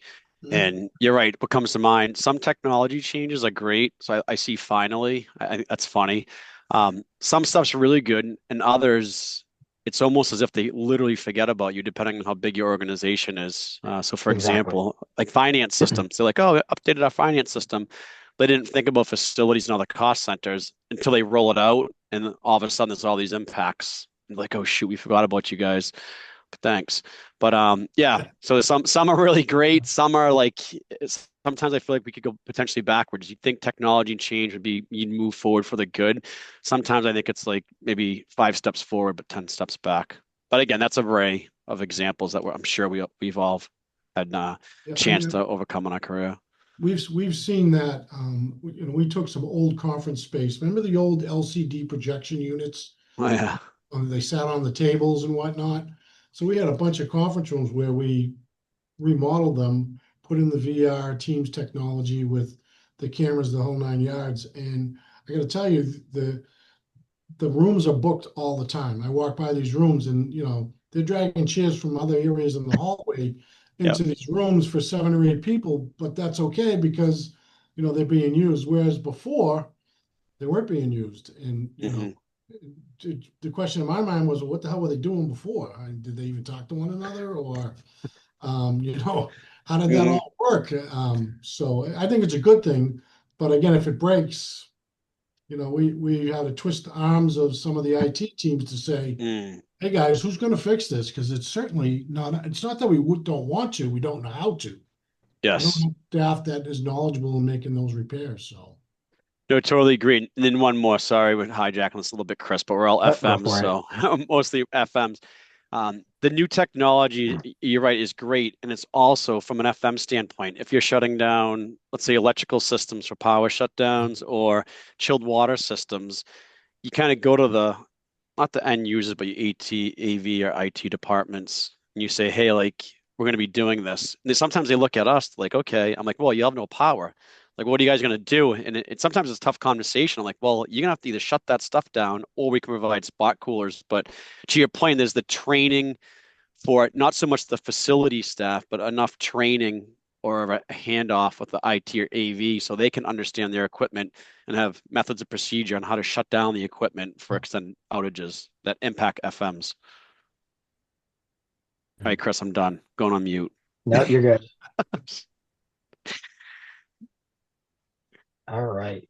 and you're right. What comes to mind? Some technology changes are great. So I see finally. I think that's funny. Some stuff's really good, and others, it's almost as if they literally forget about you, depending on how big your organization is. So, for example, like finance systems, they're like, "Oh, we updated our finance system." They didn't think about facilities and other cost centers until they roll it out, and all of a sudden, there's all these impacts. Like, oh shoot, we forgot about you guys. Thanks. But yeah, so some are really great. Some are like, sometimes I feel like we could go potentially backwards. You think technology and change would be, you'd move forward for the good. Sometimes I think it's like maybe 5 steps forward, but 10 steps back. But again, that's an array of examples that I'm sure we've all had a chance to overcome in our career. We've seen that. We took some old conference space. Remember the old LCD projection units? Oh, yeah. They sat on the tables and whatnot. So we had a bunch of conference rooms where we remodeled them, put in the VR Teams technology with the cameras, the whole 9 yards. And I got to tell you, the rooms are booked all the time. I walk by these rooms and, they're dragging chairs from other areas in the hallway Yep. into these rooms for 7 or 8 people, but that's okay because, they're being used. Whereas before, they weren't being used. And, the question in my mind was, well, what the hell were they doing before? Did they even talk to one another, or, how did that all work? So I think it's a good thing. But again, if it breaks, we had to twist the arms of some of the IT teams to say, hey guys, who's going to fix this? Because it's certainly not, it's not that we don't want to, we don't know how to. We don't Yes. have staff that is knowledgeable in making those repairs. So No, totally agree. And then one more. Sorry, we're hijacking this a little bit, Chris, but we're all Go FMs, for it. so mostly FMs. The new technology, you're right, is great. And it's also from an FM standpoint, if you're shutting down, let's say, electrical systems for power shutdowns or chilled water systems, you kind of go to not the end users, but your AT, AV, or IT departments, and you say, hey, like, we're going to be doing this. And sometimes they look at us like, okay. I'm like, well, you have no power. Like, what are you guys going to do? And sometimes it's a tough conversation. I'm like, well, you're going to have to either shut that stuff down or we can provide spot coolers. But to your point, there's the training for not so much the facility staff, but enough training or a handoff with the IT or AV so they can understand their equipment and have methods of procedure on how to shut down the equipment for extended outages that impact FMs. All right, Chris, I'm done. Going on mute. No, you're good. All right.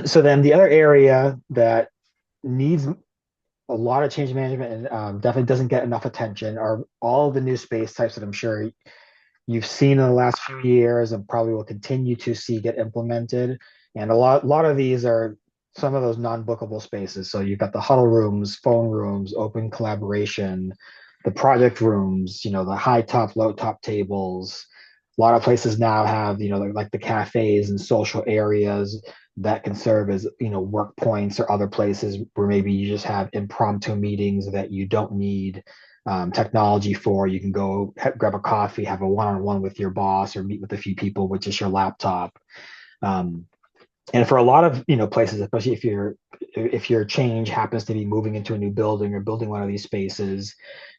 So then the other area that needs a lot of change management and definitely doesn't get enough attention are all the new space types that I'm sure you've seen in the last few years and probably will continue to see get implemented. And a lot of these are some of those non-bookable spaces. So you've got the huddle rooms, phone rooms, open collaboration, the project rooms, the high top, low top tables. A lot of places now have, like the cafes and social areas that can serve as, work points or other places where maybe you just have impromptu meetings that you don't need technology for. You can go grab a coffee, have a one-on-one with your boss, or meet with a few people with just your laptop. And for a lot of places, especially if your change happens to be moving into a new building or building one of these spaces,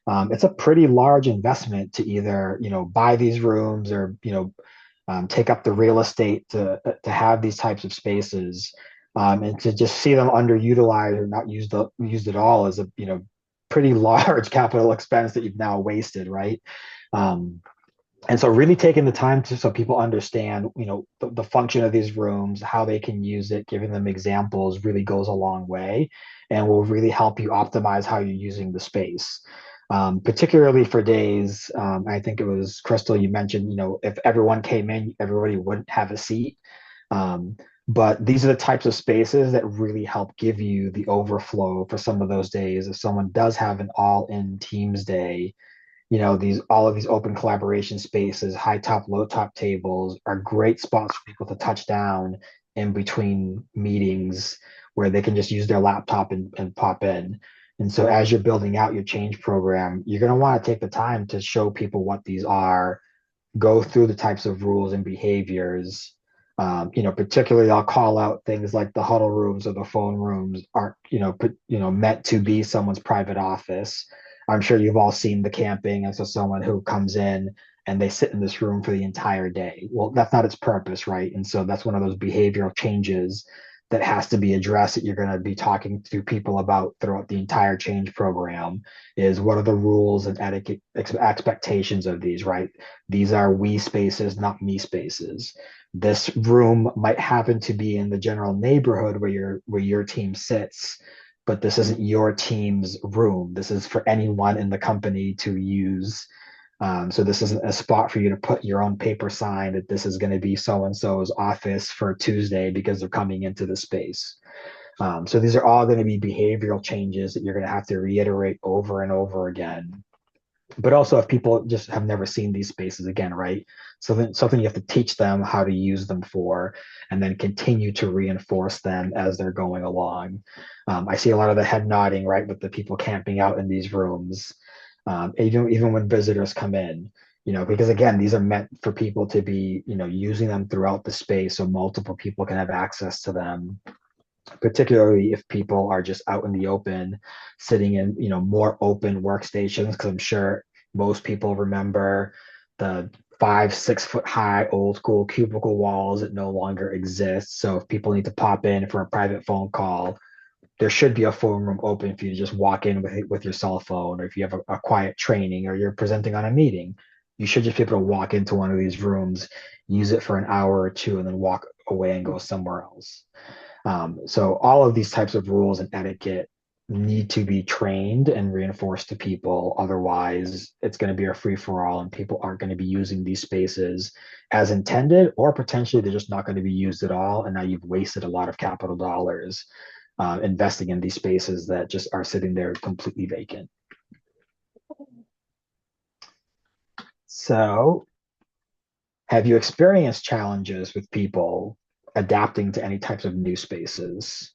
it's a pretty large investment to either buy these rooms or take up the real estate to have these types of spaces, and to just see them underutilized or not used at all is a pretty large capital expense that you've now wasted, right? And so really taking the time so people understand, the function of these rooms, how they can use it, giving them examples really goes a long way and will really help you optimize how you're using the space. Particularly for days, I think it was Crystal, you mentioned, if everyone came in, everybody wouldn't have a seat. But these are the types of spaces that really help give you the overflow for some of those days. If someone does have an all-in Teams day, all of these open collaboration spaces, high top, low top tables are great spots for people to touch down in between meetings where they can just use their laptop and pop in. And so as you're building out your change program, you're going to want to take the time to show people what these are, go through the types of rules and behaviors. Particularly I'll call out things like the huddle rooms or the phone rooms aren't, meant to be someone's private office. I'm sure you've all seen the camping. And so someone who comes in and they sit in this room for the entire day. Well, that's not its purpose, right? And so that's one of those behavioral changes that has to be addressed that you're going to be talking to people about throughout the entire change program is what are the rules and etiquette expectations of these, right? These are we spaces, not me spaces. This room might happen to be in the general neighborhood where your team sits, but this isn't your team's room. This is for anyone in the company to use. So this isn't a spot for you to put your own paper sign that this is going to be so-and-so's office for Tuesday because they're coming into the space. So these are all going to be behavioral changes that you're going to have to reiterate over and over again. But also if people just have never seen these spaces again, right? So then something you have to teach them how to use them for, and then continue to reinforce them as they're going along. I see a lot of the head nodding, right, with the people camping out in these rooms. Even when visitors come in, because again, these are meant for people to be, using them throughout the space so multiple people can have access to them, particularly if people are just out in the open, sitting in, more open workstations, because I'm sure most people remember the 5, 6 foot high old school cubicle walls that no longer exist. So if people need to pop in for a private phone call, there should be a phone room open for you to just walk in with your cell phone, or if you have a quiet training or you're presenting on a meeting, you should just be able to walk into one of these rooms, use it for an hour or two, and then walk away and go somewhere else. So all of these types of rules and etiquette need to be trained and reinforced to people. Otherwise, it's going to be a free for all, and people aren't going to be using these spaces as intended, or potentially they're just not going to be used at all. And now you've wasted a lot of capital dollars investing in these spaces that just are sitting there completely vacant. So, have you experienced challenges with people adapting to any types of new spaces?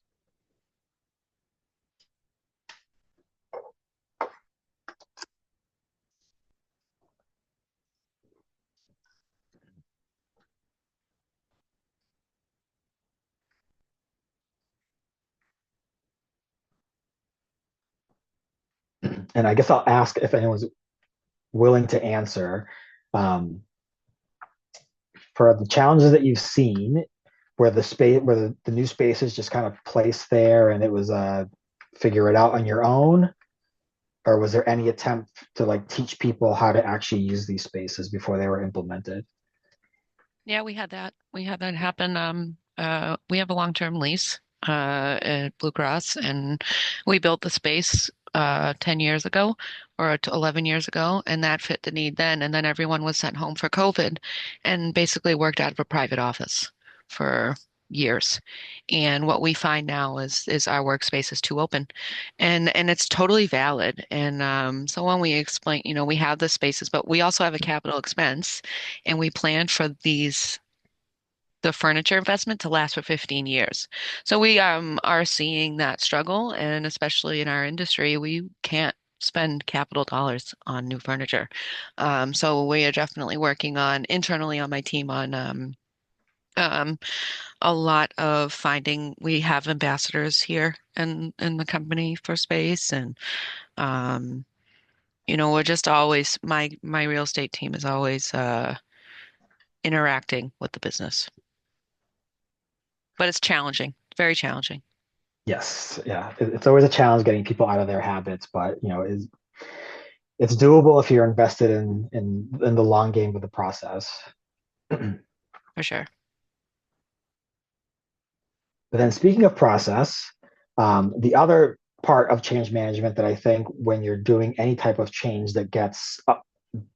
And I guess I'll ask if anyone's willing to answer. Um, for the challenges that you've seen, where the new space is just kind of placed there, and it was figure it out on your own, or was there any attempt to like teach people how to actually use these spaces before they were implemented? Yeah, we had that. We had that happen. We have a long-term lease at Blue Cross, and we built the space 10 years ago or 11 years ago, and that fit the need then. And then everyone was sent home for COVID and basically worked out of a private office for years. And what we find now is our workspace is too open, and it's totally valid. And so when we explain, we have the spaces, but we also have a capital expense, and we plan for the furniture investment to last for 15 years. So we are seeing that struggle, and especially in our industry, we can't spend capital dollars on new furniture. So we are definitely working on internally on my team on um, a lot of finding. We have ambassadors here in the company for space, and um, we're just always my real estate team is always interacting with the business. But it's challenging, very challenging. Yes, yeah, it's always a challenge getting people out of their habits, but it's doable if you're invested in the long game of the process. For sure. But then speaking of process, the other part of change management that I think when you're doing any type of change that gets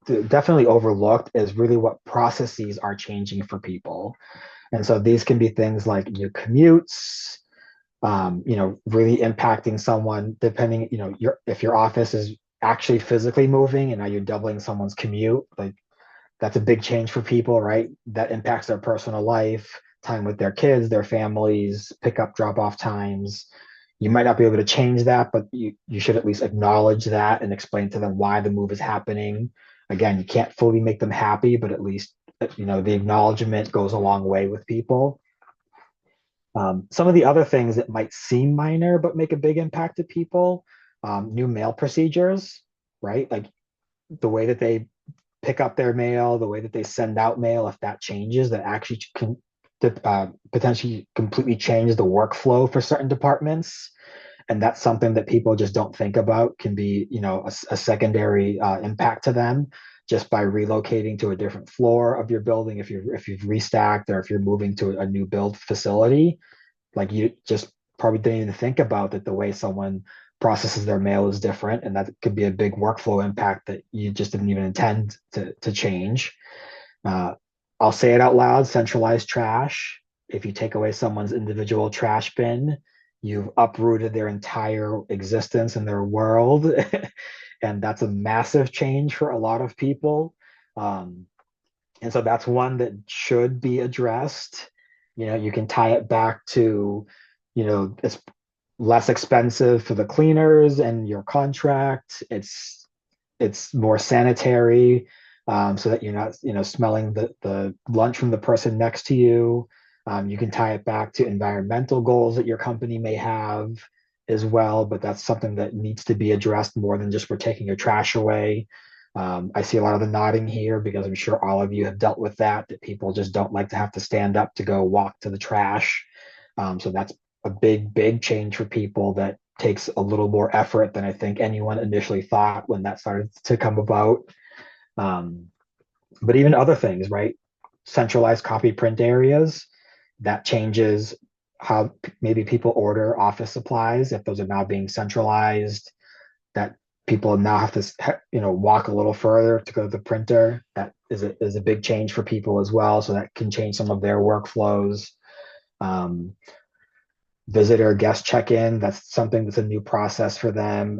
definitely overlooked is really what processes are changing for people. And so these can be things like new commutes, really impacting someone depending, if your office is actually physically moving and now you're doubling someone's commute, like that's a big change for people, right? That impacts their personal life, time with their kids, their families, pick up, drop off times. You might not be able to change that, but you should at least acknowledge that and explain to them why the move is happening. Again, you can't fully make them happy, but at least, the acknowledgement goes a long way with people. Some of the other things that might seem minor but make a big impact to people, new mail procedures, right? Like the way that they pick up their mail, the way that they send out mail, if that changes, that actually can potentially completely change the workflow for certain departments. And that's something that people just don't think about, can be, a secondary impact to them just by relocating to a different floor of your building. If you've restacked, or if you're moving to a new build facility, like you just probably didn't even think about that the way someone processes their mail is different, and that could be a big workflow impact that you just didn't even intend to change. I'll say it out loud: centralized trash. If you take away someone's individual trash bin, you've uprooted their entire existence and their world. And that's a massive change for a lot of people. And so that's one that should be addressed. You can tie it back to, it's less expensive for the cleaners and your contract. It's more sanitary. so that you're not, smelling the lunch from the person next to you. You can tie it back to environmental goals that your company may have as well, but that's something that needs to be addressed more than just we're taking your trash away. I see a lot of the nodding here because I'm sure all of you have dealt with that people just don't like to have to stand up to go walk to the trash. So that's a big change for people that takes a little more effort than I think anyone initially thought when that started to come about. But even other things, right? Centralized copy print areas, that changes how maybe people order office supplies. If those are now being centralized, that people now have to, walk a little further to go to the printer. That is a big change for people as well. So that can change some of their workflows. Visitor guest check-in, that's something that's a new process for them.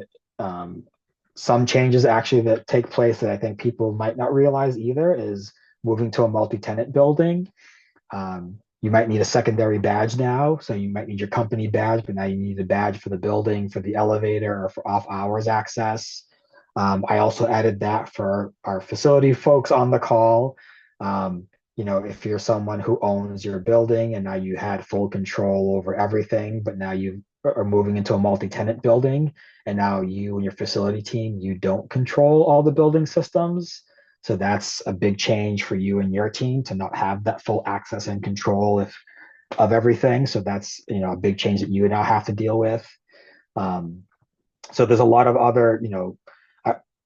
Some changes actually that take place that I think people might not realize either is moving to a multi-tenant building. You might need a secondary badge now. So you might need your company badge, but now you need a badge for the building, for the elevator, or for off hours access. I also added that for our facility folks on the call. If you're someone who owns your building and now you had full control over everything, but now you are moving into a multi-tenant building, and now you and your facility team, you don't control all the building systems. So that's a big change for you and your team to not have that full access and control of everything. So that's, a big change that you now have to deal with. So there's a lot of other,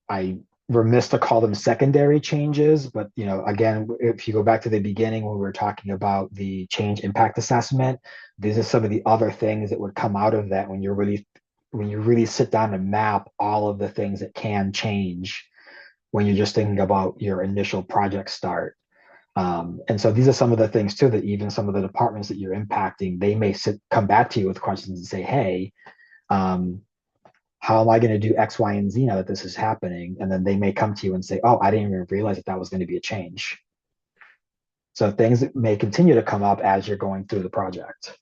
I remiss to call them secondary changes, but again, if you go back to the beginning when we were talking about the change impact assessment, these are some of the other things that would come out of that when you really sit down and map all of the things that can change when you're just thinking about your initial project start. And so these are some of the things too that even some of the departments that you're impacting, they may come back to you with questions and say, hey, how am I going to do X, Y, and Z now that this is happening? And then they may come to you and say, oh, I didn't even realize that was going to be a change. So things may continue to come up as you're going through the project.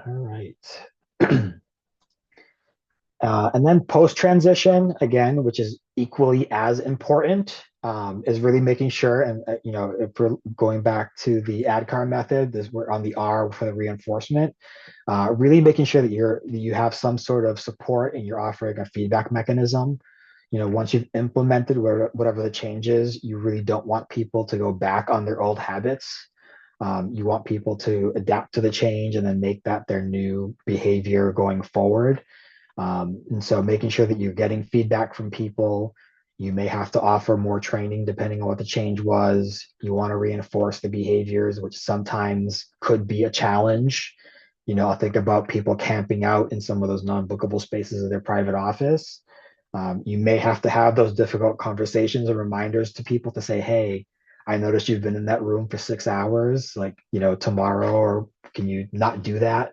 All right. And then post-transition, again, which is equally as important, is really making sure, and if we're going back to the ADKAR method, we're on the R for the reinforcement, really making sure that you have some sort of support and you're offering a feedback mechanism. Once you've implemented whatever the change is, you really don't want people to go back on their old habits. You want people to adapt to the change and then make that their new behavior going forward. And so making sure that you're getting feedback from people. You may have to offer more training depending on what the change was. You want to reinforce the behaviors, which sometimes could be a challenge. I think about people camping out in some of those non-bookable spaces of their private office. You may have to have those difficult conversations and reminders to people to say, hey, I noticed you've been in that room for 6 hours, tomorrow, or can you not do that?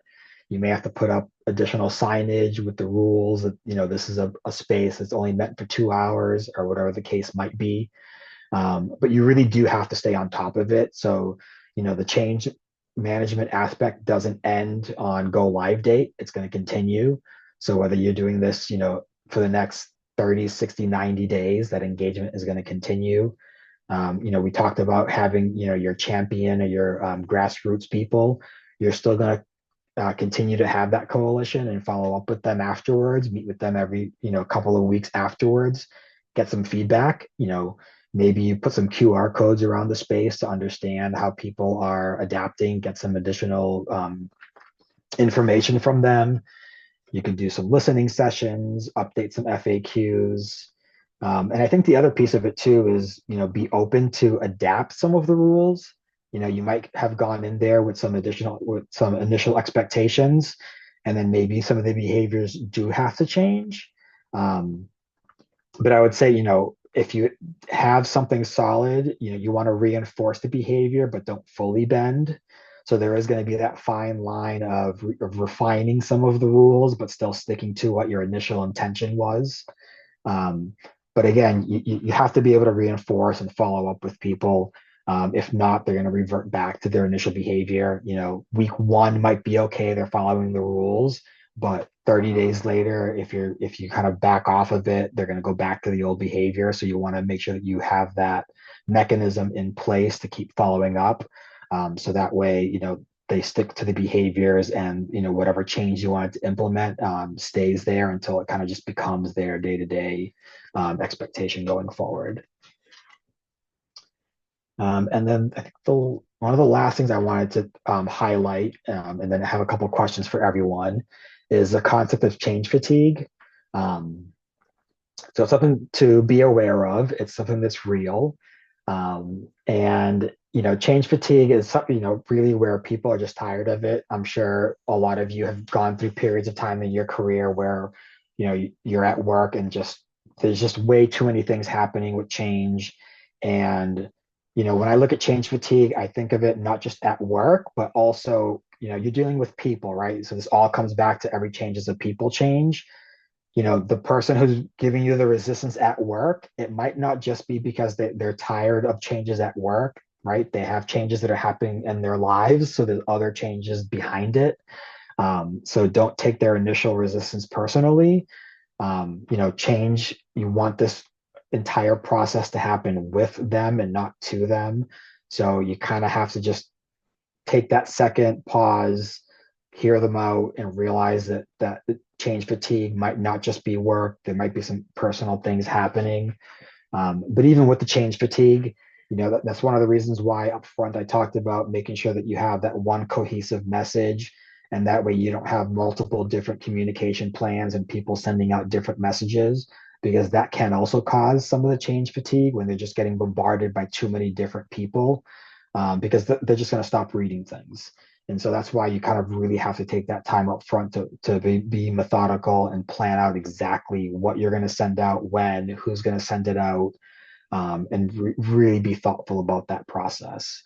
You may have to put up additional signage with the rules that, this is a space that's only meant for 2 hours or whatever the case might be. But you really do have to stay on top of it. So, the change management aspect doesn't end on go live date. It's going to continue. So whether you're doing this, for the next 30, 60, 90 days, that engagement is going to continue. We talked about having, your champion or your grassroots people. You're still going to continue to have that coalition and follow up with them afterwards, meet with them every, couple of weeks afterwards, get some feedback. Maybe you put some QR codes around the space to understand how people are adapting, get some additional information from them. You can do some listening sessions, update some FAQs. And I think the other piece of it too is, be open to adapt some of the rules. You might have gone in there with some initial expectations, and then maybe some of the behaviors do have to change. But I would say, if you have something solid, you want to reinforce the behavior, but don't fully bend. So there is going to be that fine line of refining some of the rules, but still sticking to what your initial intention was. But again, you have to be able to reinforce and follow up with people. If not, they're going to revert back to their initial behavior. Week 1 might be okay. They're following the rules. but 30 days later, if you kind of back off of it, they're going to go back to the old behavior. So you want to make sure that you have that mechanism in place to keep following up. So that way, they stick to the behaviors, and whatever change you wanted to implement stays there until it kind of just becomes their day-to-day expectation going forward. And then I think one of the last things I wanted to highlight, and then I have a couple of questions for everyone, is the concept of change fatigue. Um, so it's something to be aware of. It's something that's real. And change fatigue is something, really where people are just tired of it. I'm sure a lot of you have gone through periods of time in your career where, you're at work and there's just way too many things happening with change. And, when I look at change fatigue, I think of it not just at work, but also, you're dealing with people, right? So this all comes back to every change is a people change. The person who's giving you the resistance at work, it might not just be because they're tired of changes at work, right? They have changes that are happening in their lives. So there's other changes behind it. So don't take their initial resistance personally. Change, you want this entire process to happen with them and not to them. So you kind of have to just take that second, pause, hear them out, and realize that change fatigue might not just be work. There might be some personal things happening. But even with the change fatigue, that's one of the reasons why up front I talked about making sure that you have that one cohesive message. And that way you don't have multiple different communication plans and people sending out different messages, because that can also cause some of the change fatigue when they're just getting bombarded by too many different people, because they're just going to stop reading things. And so that's why you kind of really have to take that time up front to be methodical and plan out exactly what you're going to send out, when, who's going to send it out, and really be thoughtful about that process.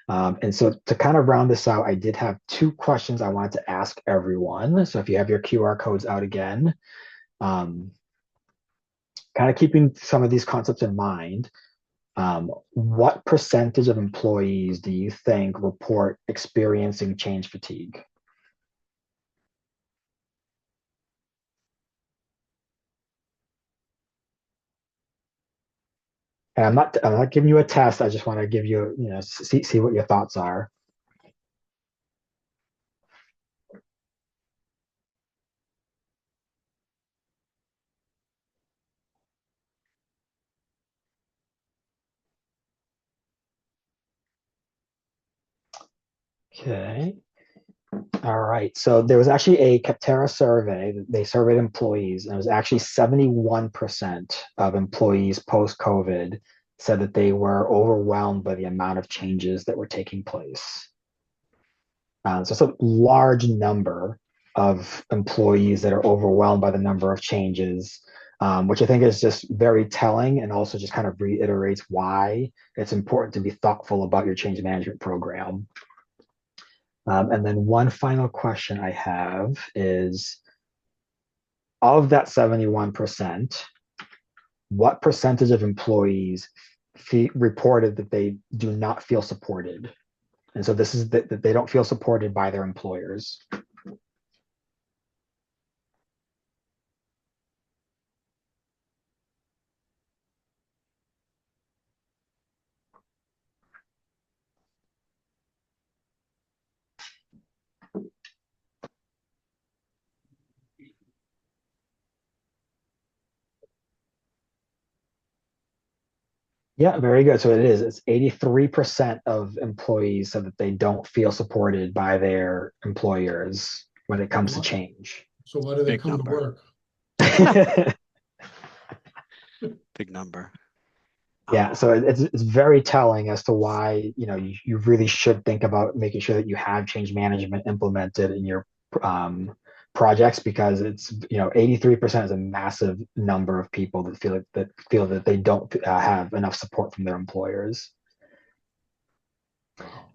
And so to kind of round this out, I did have two questions I wanted to ask everyone. So if you have your QR codes out again, kind of keeping some of these concepts in mind, what percentage of employees do you think report experiencing change fatigue? And I'm not giving you a test. I just want to give you, see what your thoughts are. Okay. All right. So there was actually a Capterra survey. They surveyed employees, and it was actually 71% of employees post-COVID said that they were overwhelmed by the amount of changes that were taking place. So it's a large number of employees that are overwhelmed by the number of changes, which I think is just very telling, and also just kind of reiterates why it's important to be thoughtful about your change management program. And then one final question I have is, of that 71%, what percentage of employees reported that they do not feel supported? And so this is that they don't feel supported by their employers. Yeah, very good. So it is. It's 83% of employees said that they don't feel supported by their employers when it comes to change. So why do they Big come to number. work? Big number. Yeah, so it's very telling as to why you really should think about making sure that you have change management implemented in your projects, because it's 83% is a massive number of people that feel that they don't have enough support from their employers.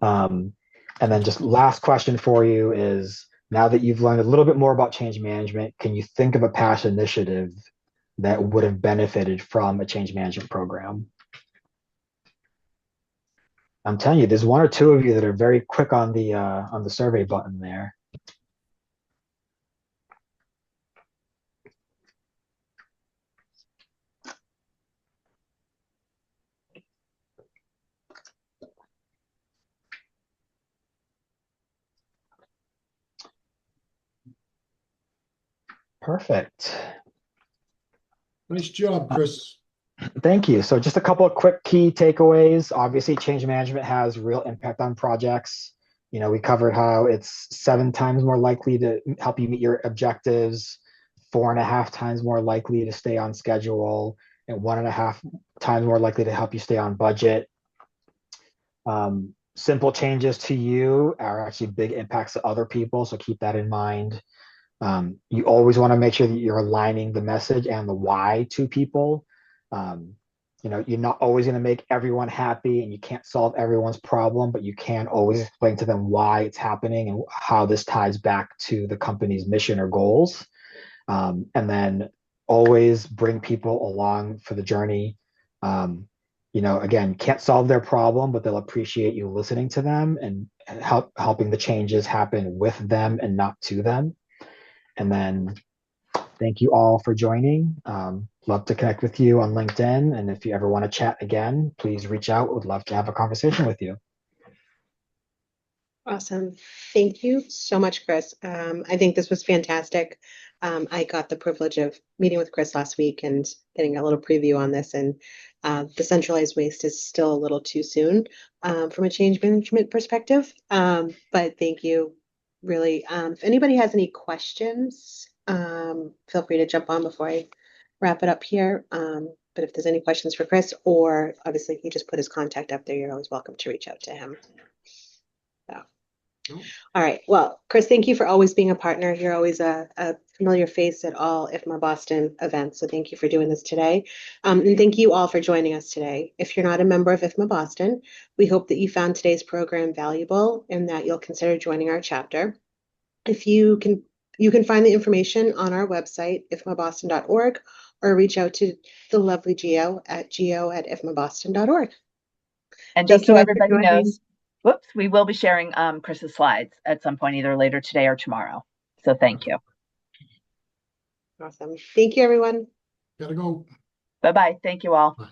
And then just last question for you is, now that you've learned a little bit more about change management, can you think of a past initiative that would have benefited from a change management program? I'm telling you, there's one or two of you that are very quick on the survey button there. Perfect. Nice job, Chris. Thank you. So just a couple of quick key takeaways. Obviously, change management has real impact on projects. We covered how it's 7 times more likely to help you meet your objectives, 4.5 times more likely to stay on schedule, and 1.5 times more likely to help you stay on budget. Simple changes to you are actually big impacts to other people, so keep that in mind. You always want to make sure that you're aligning the message and the why to people. You're not always going to make everyone happy, and you can't solve everyone's problem, but you can always explain to them why it's happening and how this ties back to the company's mission or goals. And then always bring people along for the journey. Again, can't solve their problem, but they'll appreciate you listening to them and helping the changes happen with them and not to them. And then thank you all for joining. Love to connect with you on LinkedIn. And if you ever want to chat again, please reach out. Would love to have a conversation with you. Awesome. Thank you so much, Chris. I think this was fantastic. I got the privilege of meeting with Chris last week and getting a little preview on this. And the centralized waste is still a little too soon from a change management perspective. But thank you, really. If anybody has any questions, feel free to jump on before I wrap it up here. But if there's any questions for Chris, or obviously he just put his contact up there, you're always welcome to reach out to him. So. All right. Well, Chris, thank you for always being a partner. You're always a familiar face at all IFMA Boston events. So thank you for doing this today. And thank you all for joining us today. If you're not a member of IFMA Boston, we hope that you found today's program valuable and that you'll consider joining our chapter. If you can find the information on our website, ifmaboston.org, or reach out to the lovely geo@ifmaboston.org. And just so everybody knows, we will be sharing Chris's slides at some point, either later today or tomorrow. So thank you. Awesome. Thank you, everyone. Gotta go. Bye-bye. Thank you all. Bye.